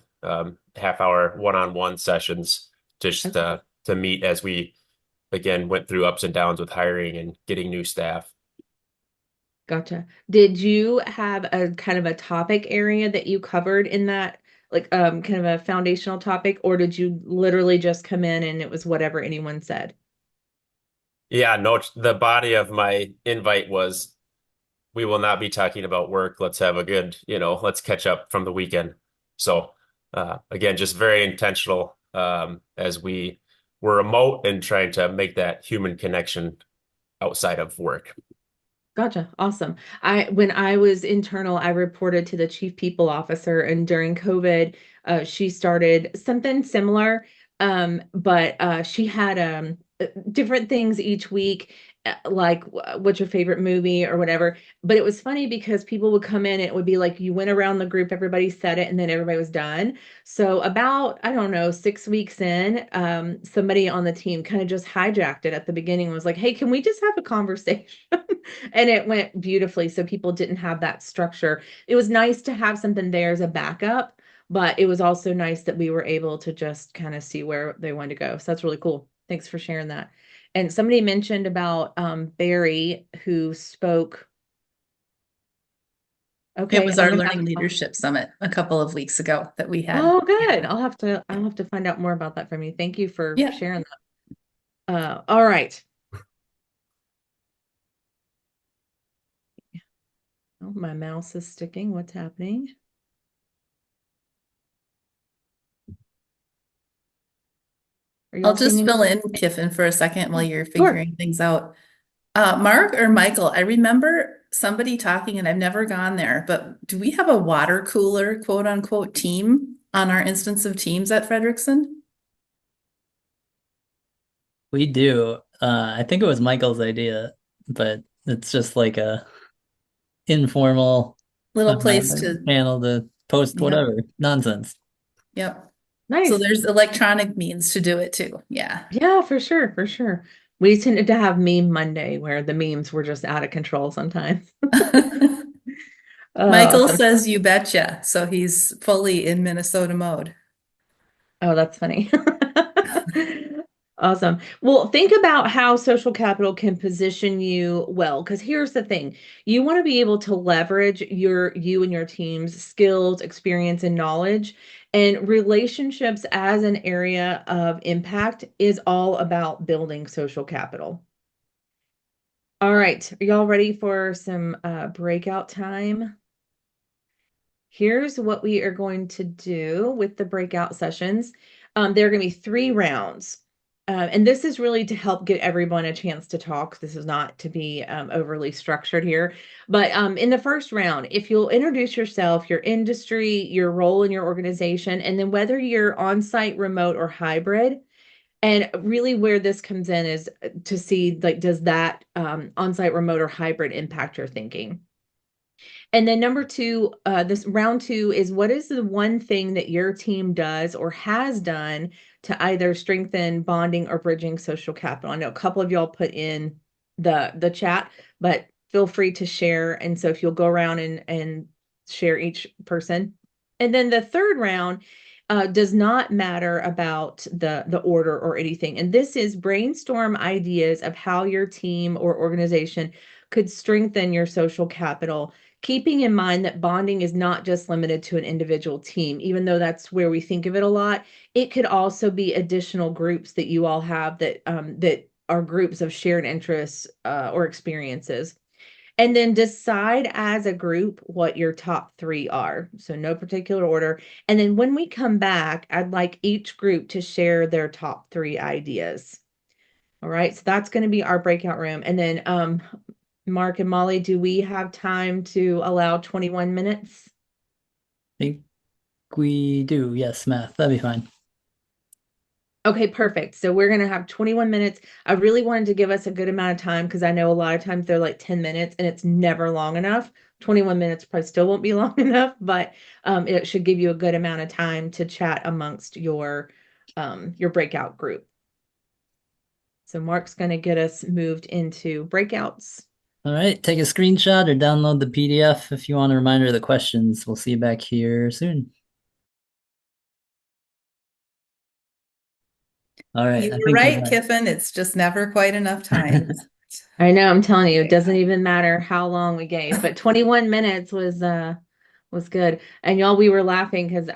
half hour one-on-one sessions, just Okay. to meet as we again went through ups and downs with hiring and getting new staff. Gotcha. Did you have a kind of a topic area that you covered in that, like kind of a foundational topic, or did you literally just come in and it was whatever anyone said? Yeah, no, the body of my invite was we will not be talking about work. Let's have a good, let's catch up from the weekend. So, again, just very intentional as we were remote and trying to make that human connection outside of work. Gotcha. Awesome. When I was internal, I reported to the chief people officer, and during COVID, she started something similar. But she had different things each week, like what's your favorite movie or whatever. But it was funny because people would come in and it would be like you went around the group, everybody said it, and then everybody was done. So about, I don't know, 6 weeks in, somebody on the team kind of just hijacked it at the beginning and was like, hey, can we just have a conversation? And it went beautifully. So people didn't have that structure. It was nice to have something there as a backup, but it was also nice that we were able to just kind of see where they wanted to go. So that's really cool. Thanks for sharing that. And somebody mentioned about Barry, who spoke. It Okay, was I'm our gonna Learning have. Leadership Summit a couple of weeks ago that we had. Oh, good. Yeah. I'll have to find out more about that from you. Thank you for Yeah. sharing that. All right. Oh, my mouse is sticking. What's happening? Are I'll y'all seeing just any? fill in, Kiffin, for a second while you're Sure. figuring things out. Mark or Michael, I remember somebody talking, and I've never gone there, but do we have a water cooler, quote unquote, team on our instance of Teams at Fredrickson? We do. I think it was Michael's idea, but it's just like a informal Little place to panel to post Yeah. whatever nonsense. Yep. Nice. So there's electronic means to do it too. Yeah. Yeah, for sure, for sure. We tended to have Meme Monday where the memes were just out of control sometimes. Michael Awesome. says you betcha. So he's fully in Minnesota mode. Oh, that's funny. Awesome. Well, think about how social capital can position you well, because here's the thing. You want to be able to leverage you and your team's skills, experience, and knowledge. And relationships as an area of impact is all about building social capital. All right. Are y'all ready for some breakout time? Here's what we are going to do with the breakout sessions. There are going to be 3 rounds. And this is really to help get everyone a chance to talk. This is not to be overly structured here. But in the first round, if you'll introduce yourself, your industry, your role in your organization, and then whether you're on-site, remote, or hybrid. And really where this comes in is to see, like, does that on-site, remote, or hybrid impact your thinking? And then number 2, this round 2 is what is the one thing that your team does or has done to either strengthen bonding or bridging social capital? I know a couple of y'all put in the chat, but feel free to share. And so if you'll go around and share each person. And then the third round does not matter about the order or anything. And this is brainstorm ideas of how your team or organization could strengthen your social capital, keeping in mind that bonding is not just limited to an individual team, even though that's where we think of it a lot. It could also be additional groups that you all have that that are groups of shared interests or experiences. And then decide as a group what your top 3 are. So no particular order. And then when we come back, I'd like each group to share their top 3 ideas. All right, so that's going to be our breakout room. And then Mark and Molly, do we have time to allow 21 minutes? I think we do. Yes, math. That'd be fine. Okay, perfect. So we're going to have 21 minutes. I really wanted to give us a good amount of time because I know a lot of times they're like 10 minutes and it's never long enough. 21 minutes probably still won't be long enough, but it should give you a good amount of time to chat amongst your breakout group. So Mark's going to get us moved into breakouts. All right, take a screenshot or download the PDF if you want a reminder of the questions. We'll see you back here soon. All right. You were right, Kiffin. It's just never quite enough time. I know, I'm telling you, it doesn't even matter how long we gave, but 21 minutes was good. And y'all, we were laughing because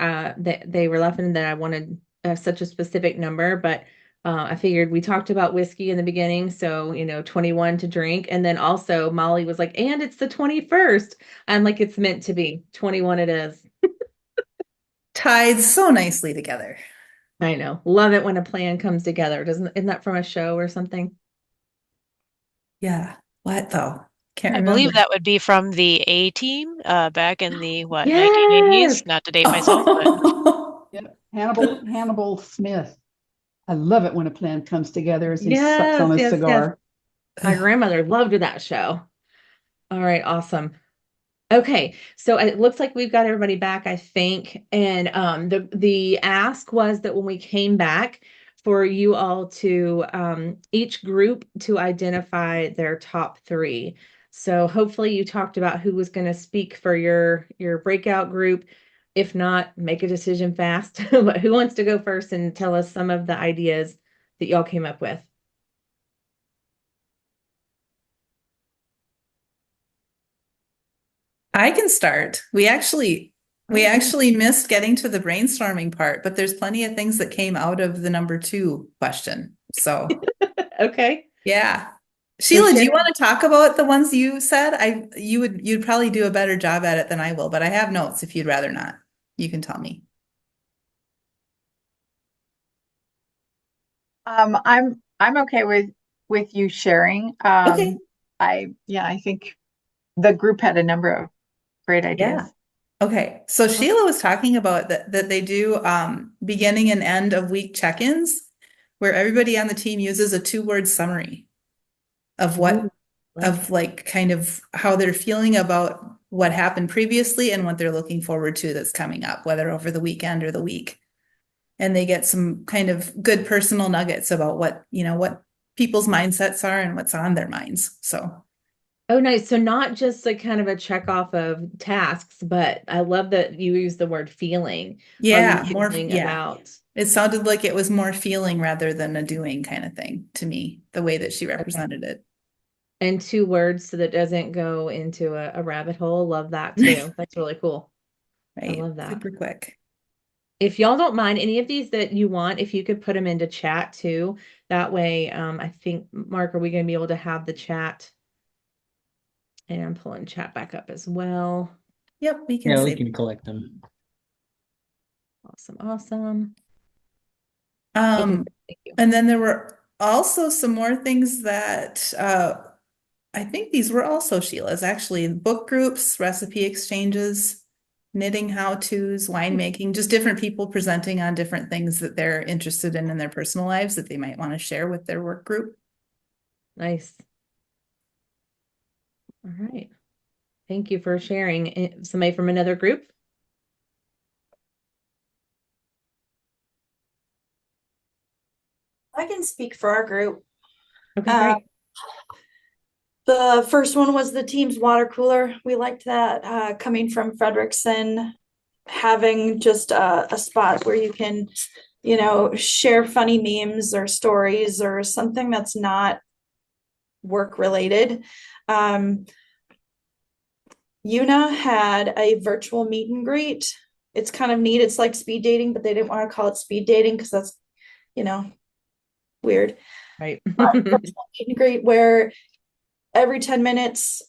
they were laughing that I wanted such a specific number, but I figured we talked about whiskey in the beginning, so 21 to drink, and then also Molly was like, and it's the 21st. I'm like, it's meant to be 21. It is. Tied so nicely together. I know, love it when a plan comes together. Isn't that from a show or something? Yeah. What though? Can't I remember. believe that would be from the A Team back in the Yes! 1980s. Not to date myself, but Yep. Hannibal Smith. I love it when a plan comes together as he sucks Yes, on his yes, cigar. My grandmother loved that show. All right, awesome. Okay, so it looks like we've got everybody back, I think. And the ask was that when we came back, for you all to each group to identify their top 3. So hopefully you talked about who was going to speak for your breakout group. If not, make a decision fast. But who wants to go first and tell us some of the ideas that y'all came up with? I can start. We actually missed getting to the brainstorming part, but there's plenty of things that came out of the number 2 question. So Okay. yeah. Sheila, do you want to talk about the ones you said? You'd probably do a better job at it than I will, but I have notes if you'd rather not. You can tell me. I'm okay with you sharing. Okay. I think the group had a number of great ideas. Yeah. Okay. So Sheila was talking about that they do beginning and end of week check-ins where everybody on the team uses a 2-word summary of what Ooh, of like kind of how they're feeling about what happened previously and what they're looking forward to that's coming up, whether over the weekend or the week. And they get some kind of good personal nuggets about what people's mindsets are and what's on their minds. So Oh, nice. So not just like kind of a check off of tasks, but I love that you use the word feeling. Are you feeling yeah. about? It sounded like it was more feeling rather than a doing kind of thing to me, the way that she Okay. represented it. And two words so that doesn't go into a rabbit hole. Love that too. That's really cool. I Right. love that. Super quick. If y'all don't mind, any of these that you want, if you could put them into chat too, that way, I think, Mark, are we going to be able to have the chat? And I'm pulling chat back up as well. Yep, we can Yeah, we save. can collect them. Awesome, awesome. Okay, thank you. And then there were also some more things that I think these were also Sheila's, actually. Book groups, recipe exchanges, knitting how-tos, winemaking, just different people presenting on different things that they're interested in their personal lives that they might want to share with their work group. Nice. All right. Thank you for sharing. Somebody from another group? I can speak for our group. Okay, great. The first one was the team's water cooler. We liked that coming from Fredrickson, having just a spot where you can, share funny memes or stories or something that's not work related. Una had a virtual meet and greet. It's kind of neat. It's like speed dating, but they didn't want to call it speed dating because that's, weird. Right. Virtual meet and greet where every 10 minutes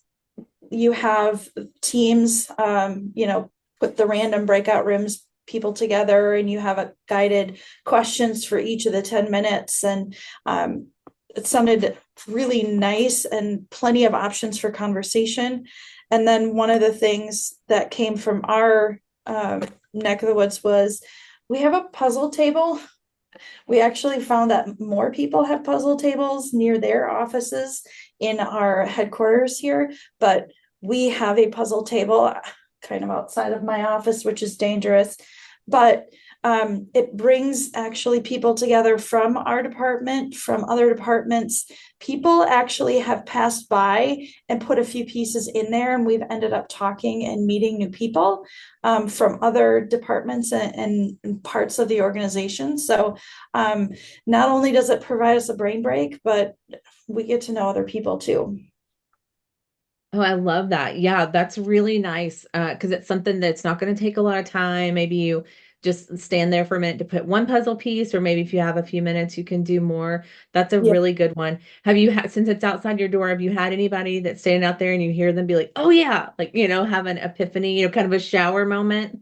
you have teams, put the random breakout rooms people together and you have a guided questions for each of the 10 minutes. And it sounded really nice and plenty of options for conversation. And then one of the things that came from our neck of the woods was we have a puzzle table. We actually found that more people have puzzle tables near their offices in our headquarters here, but we have a puzzle table kind of outside of my office, which is dangerous. But it brings actually people together from our department, from other departments. People actually have passed by and put a few pieces in there, and we've ended up talking and meeting new people from other departments and parts of the organization. So not only does it provide us a brain break, but we get to know other people too. Oh, I love that. Yeah, that's really nice. Because it's something that's not going to take a lot of time. Maybe you just stand there for a minute to put one puzzle piece, or maybe if you have a few minutes, you can do more. That's a Yeah. really good one. Have you had, since it's outside your door, have you had anybody that's standing out there and you hear them be like, oh yeah, like, have an epiphany, kind of a shower moment?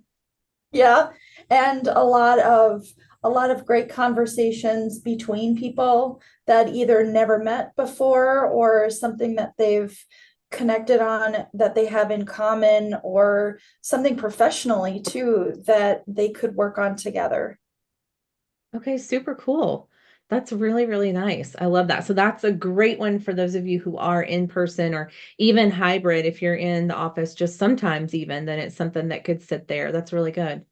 Yeah, and a lot of great conversations between people that either never met before or something that they've connected on that they have in common or something professionally too that they could work on together. Okay, super cool. That's really, really nice. I love that. So that's a great one for those of you who are in person or even hybrid. If you're in the office just sometimes even, then it's something that could sit there. That's really good.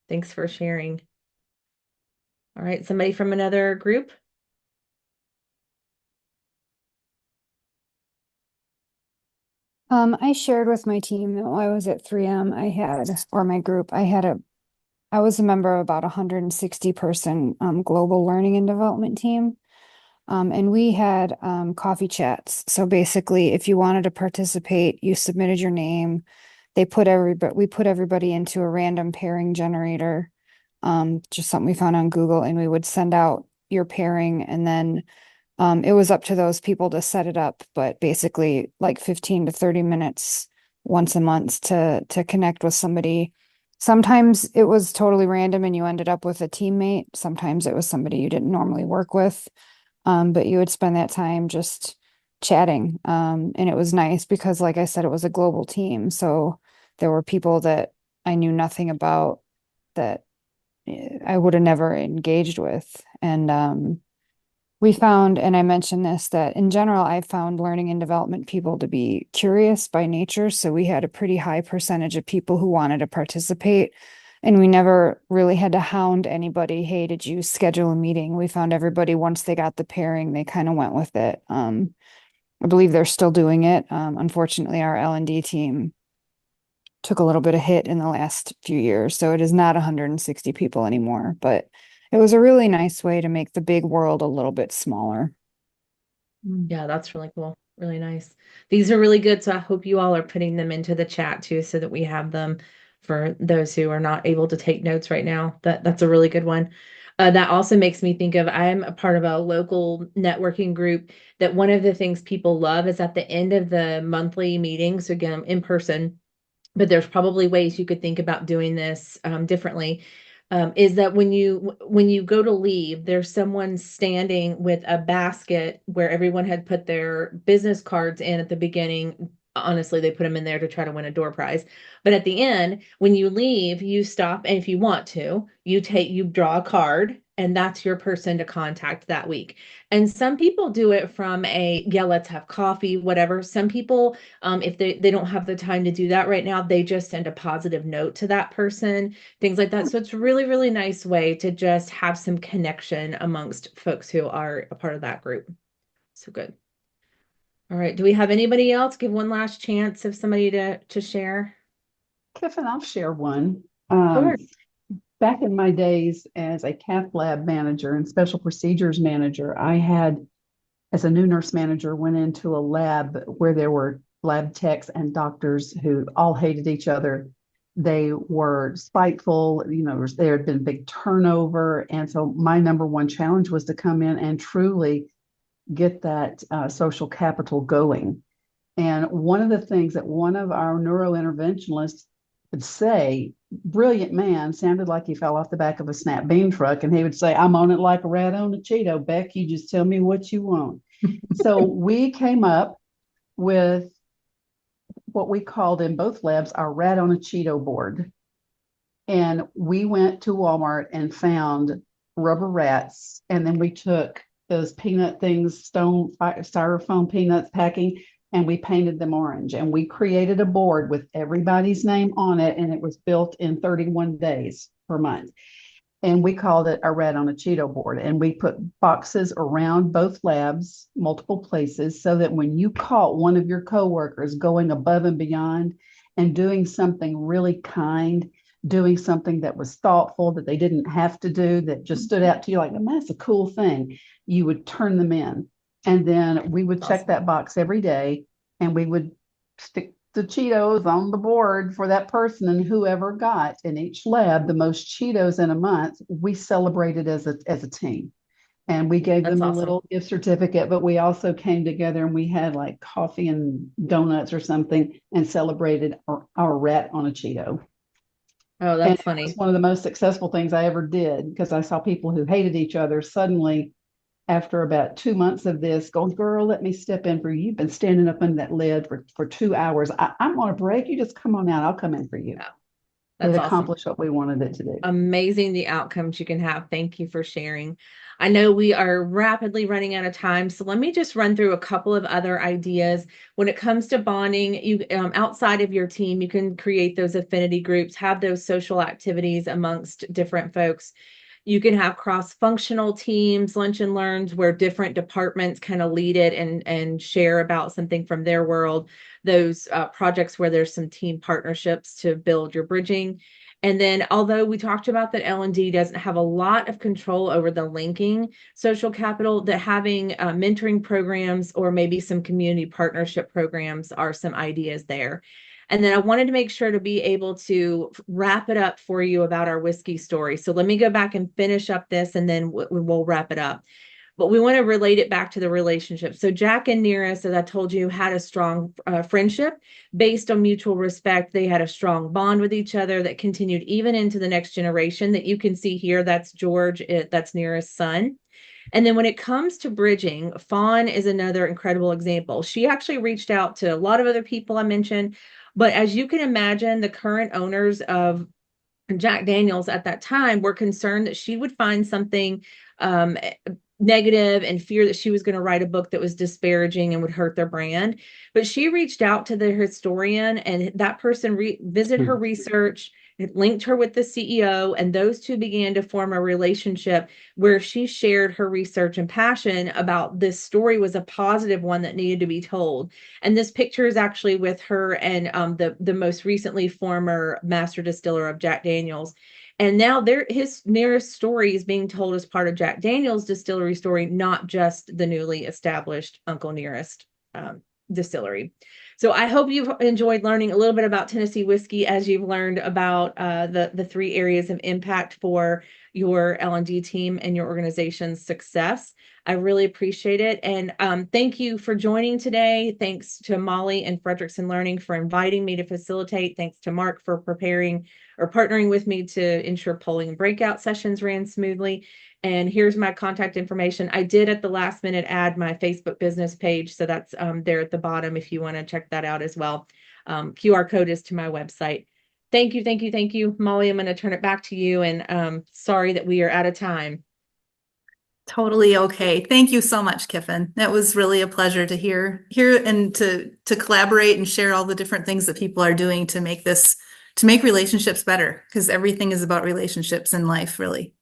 Thanks for sharing. All right, somebody from another group? I shared with my team that while I was at 3M, I was a member of about 160 person global learning and development team. And we had coffee chats. So basically, if you wanted to participate, you submitted your name. We put everybody into a random pairing generator, just something we found on Google, and we would send out your pairing, and then it was up to those people to set it up, but basically like 15 to 30 minutes once a month to connect with somebody. Sometimes it was totally random and you ended up with a teammate. Sometimes it was somebody you didn't normally work with. But you would spend that time just chatting. And it was nice because, like I said, it was a global team. So there were people that I knew nothing about that I would have never engaged with. And we found, and I mentioned this, that in general, I found learning and development people to be curious by nature. So we had a pretty high percentage of people who wanted to participate. And we never really had to hound anybody. Hey, did you schedule a meeting? We found everybody, once they got the pairing, they kind of went with it. I believe they're still doing it. Unfortunately, our L&D team took a little bit of hit in the last few years. So it is not 160 people anymore, but it was a really nice way to make the big world a little bit smaller. Yeah, that's really cool. Really nice. These are really good. So I hope you all are putting them into the chat too, so that we have them for those who are not able to take notes right now. That's a really good one. That also makes me think of, I'm a part of a local networking group that one of the things people love is at the end of the monthly meetings, again, in person, but there's probably ways you could think about doing this differently. Is that when you go to leave, there's someone standing with a basket where everyone had put their business cards in at the beginning. Honestly, they put them in there to try to win a door prize. But at the end, when you leave, you stop, and if you want to, you draw a card, and that's your person to contact that week. And some people do it from yeah, let's have coffee, whatever. Some people, if they don't have the time to do that right now, they just send a positive note to that person, things like that. So it's a really, really nice way to just have some connection amongst folks who are a part of that group. So good. All right. Do we have anybody else? Give one last chance of somebody to share. Kiffin, I'll share one. Sure. Back in my days as a cath lab manager and special procedures manager, I had, as a new nurse manager, went into a lab where there were lab techs and doctors who all hated each other. They were spiteful, there had been big turnover. And so my number one challenge was to come in and truly get that social capital going. And one of the things that one of our neurointerventionists would say, brilliant man, sounded like he fell off the back of a snap bean truck, and he would say, I'm on it like a rat on a Cheeto. Beck, you just tell me what you want. So we came up with what we called in both labs our rat on a Cheeto board. And we went to Walmart and found rubber rats, and then we took those peanut things, styrofoam peanuts packing, and we painted them orange. And we created a board with everybody's name on it, and it was built in 31 days per month. And we called it a rat on a Cheeto board. And we put boxes around both labs, multiple places, so that when you caught one of your coworkers going above and beyond and doing something really kind, doing something that was thoughtful, that they didn't have to do, that just stood out to you like, that's a cool thing, you would turn them in. And then we would check that box every day, and we would stick the Cheetos on the board for that person, and whoever got in each lab the most Cheetos in a month, we celebrated as a team. And we gave them a little gift certificate, but we also came together and we had like coffee and donuts or something and celebrated our rat on a Cheeto. Oh, that's funny. It was one of the most successful things I ever did, because I saw people who hated each other suddenly, after about 2 months of this, going, girl, let me step in for you. You've been standing up under that lid for 2 hours. I'm on a break. You just come on out. I'll come in for you. That's it awesome. accomplished what we wanted it to do. Amazing, the outcomes you can have. Thank you for sharing. I know we are rapidly running out of time, so let me just run through a couple of other ideas. When it comes to bonding, you outside of your team, you can create those affinity groups, have those social activities amongst different folks. You can have cross-functional teams, lunch and learns, where different departments kind of lead it and share about something from their world. Those projects where there's some team partnerships to build your bridging. And then, although we talked about that L&D doesn't have a lot of control over the linking social capital, that having mentoring programs or maybe some community partnership programs are some ideas there. And then I wanted to make sure to be able to wrap it up for you about our whiskey story. So let me go back and finish up this, and then we'll wrap it up. But we want to relate it back to the relationship. So Jack and Nearest, as I told you, had a strong friendship based on mutual respect. They had a strong bond with each other that continued even into the next generation that you can see here. That's George, that's Nearest's son. And then when it comes to bridging, Fawn is another incredible example. She actually reached out to a lot of other people I mentioned, but as you can imagine, the current owners of Jack Daniels at that time were concerned that she would find something negative and fear that she was going to write a book that was disparaging and would hurt their brand. But she reached out to the historian, and that person visited her research. It linked her with the CEO, and those two began to form a relationship where she shared her research and passion about this story was a positive one that needed to be told. And this picture is actually with her and the most recently former master distiller of Jack Daniels. And now his nearest story is being told as part of Jack Daniels' distillery story, not just the newly established Uncle Nearest distillery. So I hope you've enjoyed learning a little bit about Tennessee whiskey as you've learned about the three areas of impact for your L&D team and your organization's success. I really appreciate it. And thank you for joining today. Thanks to Molly and Fredrickson Learning for inviting me to facilitate. Thanks to Mark for preparing or partnering with me to ensure polling and breakout sessions ran smoothly. And here's my contact information. I did at the last minute add my Facebook business page. So that's there at the bottom if you want to check that out as well. QR code is to my website. Thank you, thank you, thank you. Molly, I'm going to turn it back to you. And sorry that we are out of time. Totally okay. Thank you so much, Kiffin. That was really a pleasure to hear and to collaborate and share all the different things that people are doing to make relationships better, because everything is about relationships in life, really.